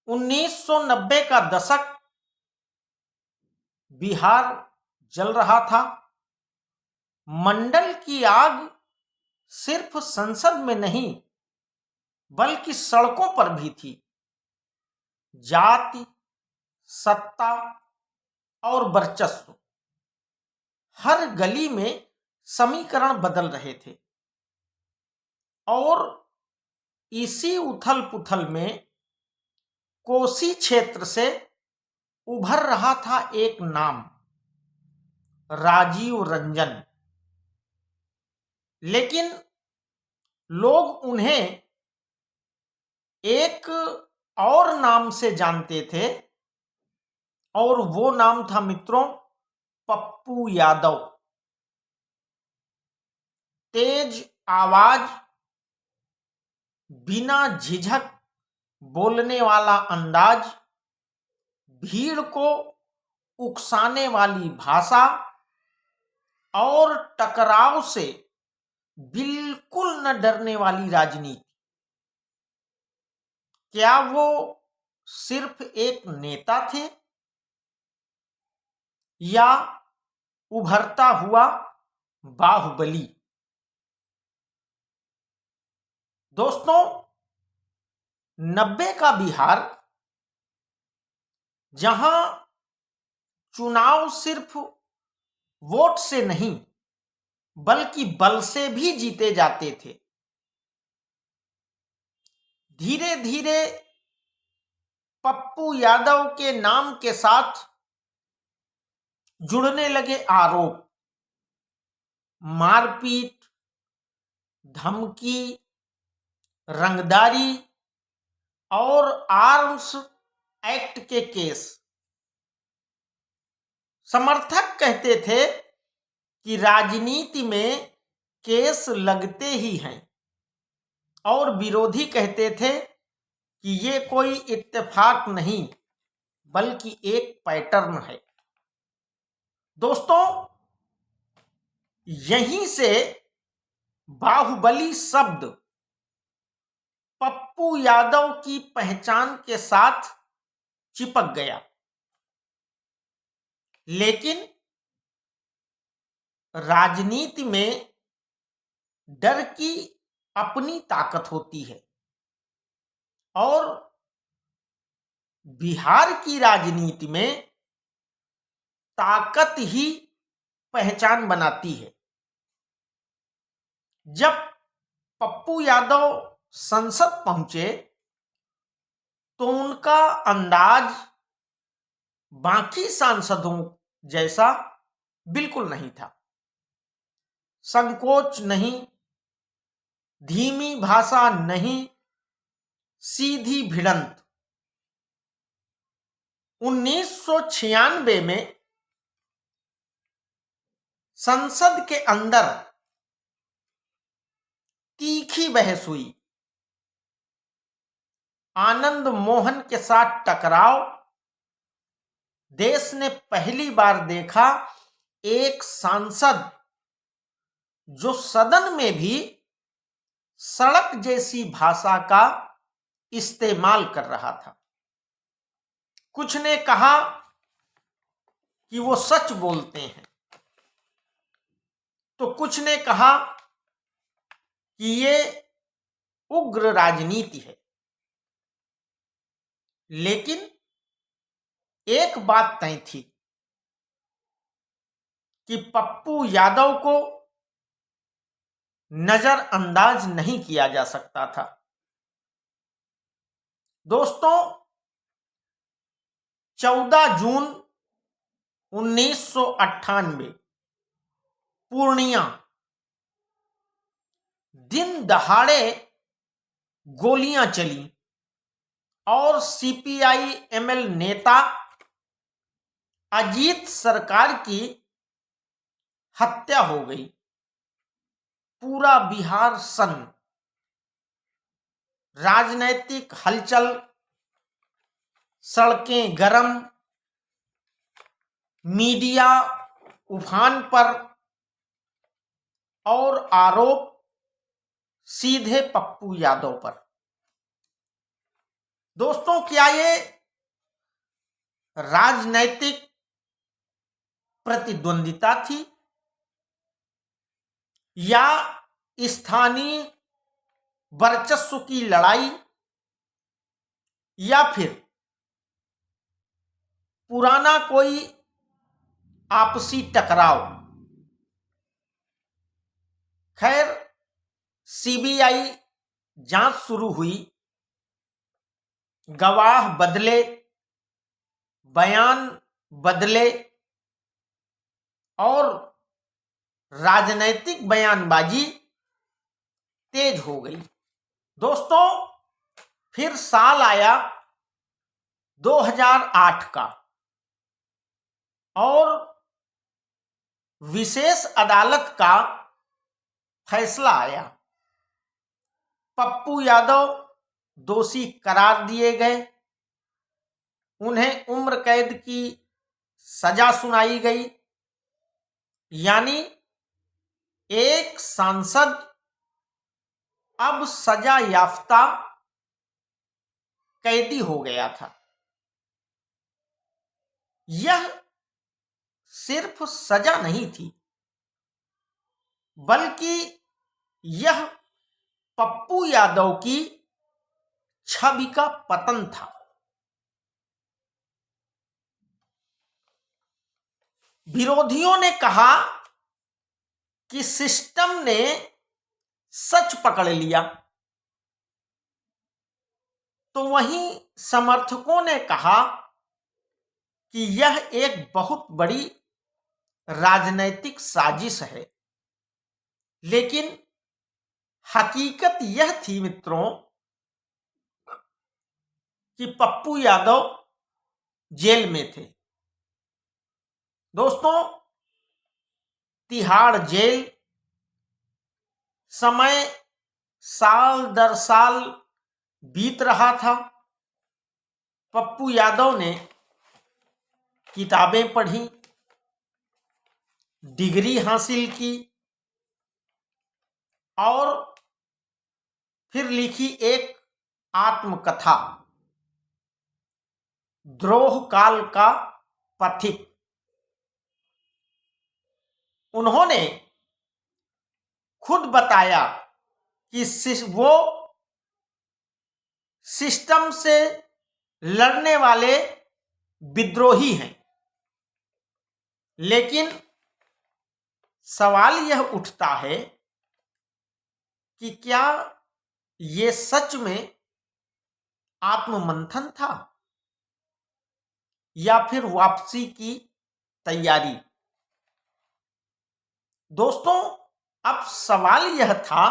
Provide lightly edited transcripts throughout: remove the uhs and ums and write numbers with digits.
1990 का दशक बिहार जल रहा था। मंडल की आग सिर्फ संसद में नहीं बल्कि सड़कों पर भी थी। जाति, सत्ता और वर्चस्व, हर गली में समीकरण बदल रहे थे और इसी उथल पुथल में कोसी क्षेत्र से उभर रहा था एक नाम, राजीव रंजन। लेकिन लोग उन्हें एक और नाम से जानते थे और वो नाम था मित्रों, पप्पू यादव। तेज आवाज, बिना झिझक बोलने वाला अंदाज, भीड़ को उकसाने वाली भाषा और टकराव से बिल्कुल न डरने वाली राजनीति। क्या वो सिर्फ एक नेता थे या उभरता हुआ बाहुबली? दोस्तों, 90 का बिहार, जहां चुनाव सिर्फ वोट से नहीं बल्कि बल से भी जीते जाते थे, धीरे धीरे पप्पू यादव के नाम के साथ जुड़ने लगे आरोप, मारपीट, धमकी, रंगदारी और आर्म्स एक्ट के केस। समर्थक कहते थे कि राजनीति में केस लगते ही हैं और विरोधी कहते थे कि ये कोई इत्तेफाक नहीं बल्कि एक पैटर्न है। दोस्तों, यहीं से बाहुबली शब्द पप्पू यादव की पहचान के साथ चिपक गया। लेकिन राजनीति में डर की अपनी ताकत होती है और बिहार की राजनीति में ताकत ही पहचान बनाती है। जब पप्पू यादव संसद पहुंचे तो उनका अंदाज बाकी सांसदों जैसा बिल्कुल नहीं था। संकोच नहीं, धीमी भाषा नहीं, सीधी भिड़ंत। 1996 में संसद के अंदर तीखी बहस हुई। आनंद मोहन के साथ टकराव। देश ने पहली बार देखा एक सांसद जो सदन में भी सड़क जैसी भाषा का इस्तेमाल कर रहा था। कुछ ने कहा कि वो सच बोलते हैं, तो कुछ ने कहा कि ये उग्र राजनीति है। लेकिन एक बात तय थी कि पप्पू यादव को नजरअंदाज नहीं किया जा सकता था। दोस्तों, 14 जून 1998 पूर्णिया, दिन दहाड़े गोलियां चली और सीपीआई एमएल नेता अजीत सरकार की हत्या हो गई। पूरा बिहार सन्न, राजनीतिक हलचल, सड़कें गरम, मीडिया उफान पर और आरोप सीधे पप्पू यादव पर। दोस्तों, क्या ये राजनैतिक प्रतिद्वंदिता थी या स्थानीय वर्चस्व की लड़ाई या फिर पुराना कोई आपसी टकराव? खैर, सीबीआई जांच शुरू हुई, गवाह बदले, बयान बदले और राजनैतिक बयानबाजी तेज हो गई। दोस्तों, फिर साल आया 2008 का और विशेष अदालत का फैसला आया। पप्पू यादव दोषी करार दिए गए, उन्हें उम्र कैद की सजा सुनाई गई। यानी एक सांसद अब सजा याफ्ता कैदी हो गया था। यह सिर्फ सजा नहीं थी, बल्कि यह पप्पू यादव की छवि का पतन था। विरोधियों ने कहा कि सिस्टम ने सच पकड़ लिया, तो वहीं समर्थकों ने कहा कि यह एक बहुत बड़ी राजनैतिक साजिश है। लेकिन हकीकत यह थी मित्रों कि पप्पू यादव जेल में थे। दोस्तों, तिहाड़ जेल समय साल दर साल बीत रहा था। पप्पू यादव ने किताबें पढ़ी, डिग्री हासिल की और फिर लिखी एक आत्मकथा, द्रोह काल का पथिक। उन्होंने खुद बताया कि वो सिस्टम से लड़ने वाले विद्रोही हैं, लेकिन सवाल यह उठता है कि क्या ये सच में आत्ममंथन था या फिर वापसी की तैयारी? दोस्तों, अब सवाल यह था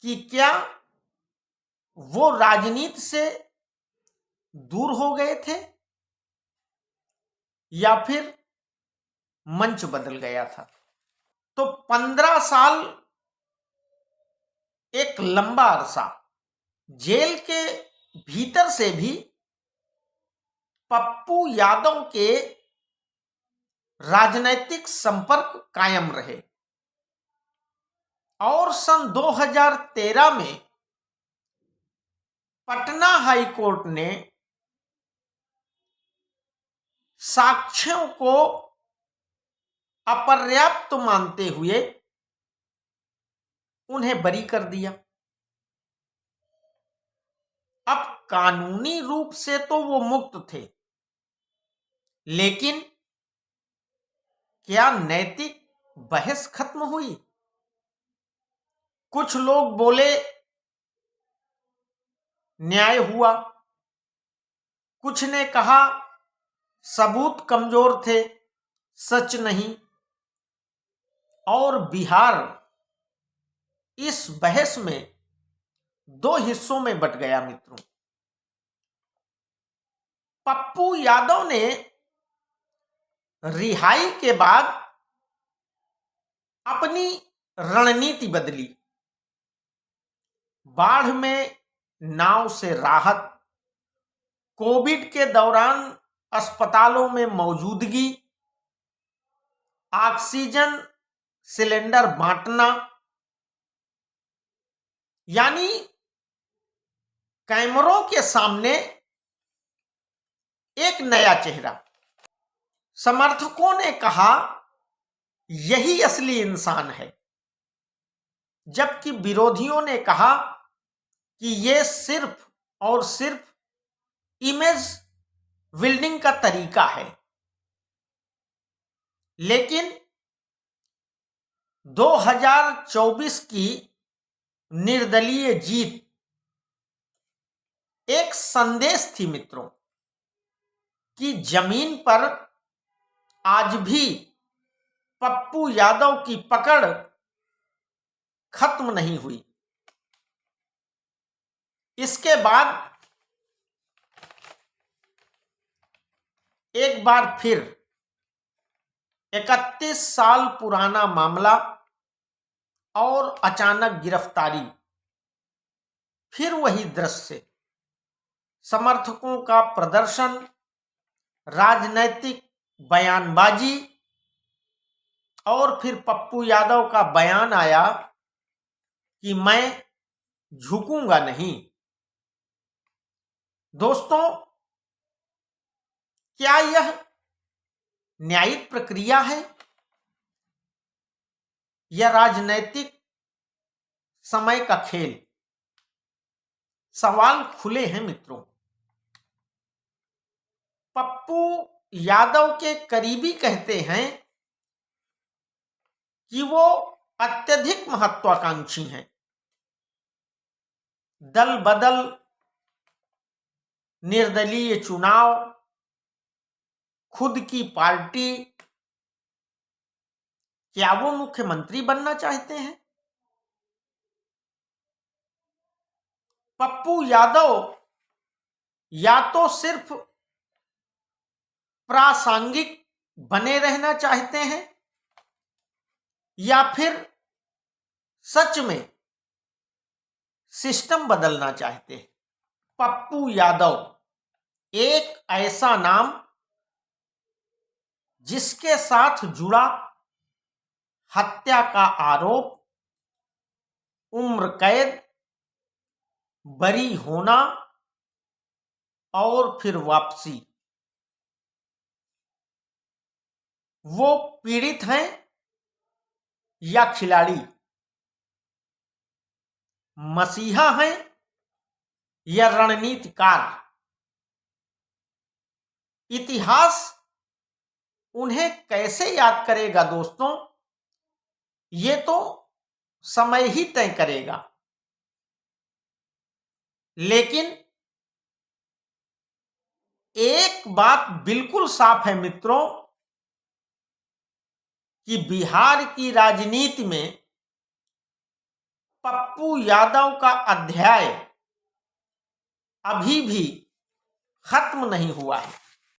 कि क्या वो राजनीति से दूर हो गए थे या फिर मंच बदल गया था? तो 15 साल एक लंबा अरसा। जेल के भीतर से भी पप्पू यादव के राजनैतिक संपर्क कायम रहे और सन 2013 में पटना हाई कोर्ट ने साक्ष्यों को अपर्याप्त मानते हुए उन्हें बरी कर दिया। अब कानूनी रूप से तो वो मुक्त थे, लेकिन क्या नैतिक बहस खत्म हुई? कुछ लोग बोले न्याय हुआ, कुछ ने कहा सबूत कमजोर थे, सच नहीं। और बिहार इस बहस में दो हिस्सों में बंट गया मित्रों। पप्पू यादव ने रिहाई के बाद अपनी रणनीति बदली। बाढ़ में नाव से राहत, कोविड के दौरान अस्पतालों में मौजूदगी, ऑक्सीजन सिलेंडर बांटना, यानी कैमरों के सामने एक नया चेहरा। समर्थकों ने कहा यही असली इंसान है, जबकि विरोधियों ने कहा कि यह सिर्फ और सिर्फ इमेज बिल्डिंग का तरीका है। लेकिन 2024 की निर्दलीय जीत एक संदेश थी मित्रों कि जमीन पर आज भी पप्पू यादव की पकड़ खत्म नहीं हुई। इसके बाद एक बार फिर 31 साल पुराना मामला और अचानक गिरफ्तारी, फिर वही दृश्य, समर्थकों का प्रदर्शन, राजनैतिक बयानबाजी और फिर पप्पू यादव का बयान आया कि मैं झुकूंगा नहीं। दोस्तों, क्या यह न्यायिक प्रक्रिया है या राजनैतिक समय का खेल? सवाल खुले हैं मित्रों। पप्पू यादव के करीबी कहते हैं कि वो अत्यधिक महत्वाकांक्षी हैं। दल बदल, निर्दलीय चुनाव, खुद की पार्टी, क्या वो मुख्यमंत्री बनना चाहते हैं? पप्पू यादव या तो सिर्फ प्रासंगिक बने रहना चाहते हैं या फिर सच में सिस्टम बदलना चाहते हैं। पप्पू यादव एक ऐसा नाम जिसके साथ जुड़ा हत्या का आरोप, उम्र कैद, बरी होना और फिर वापसी। वो पीड़ित हैं या खिलाड़ी, मसीहा हैं या रणनीतिकार? इतिहास उन्हें कैसे याद करेगा दोस्तों, ये तो समय ही तय करेगा। लेकिन एक बात बिल्कुल साफ है मित्रों कि बिहार की राजनीति में पप्पू यादव का अध्याय अभी भी खत्म नहीं हुआ है।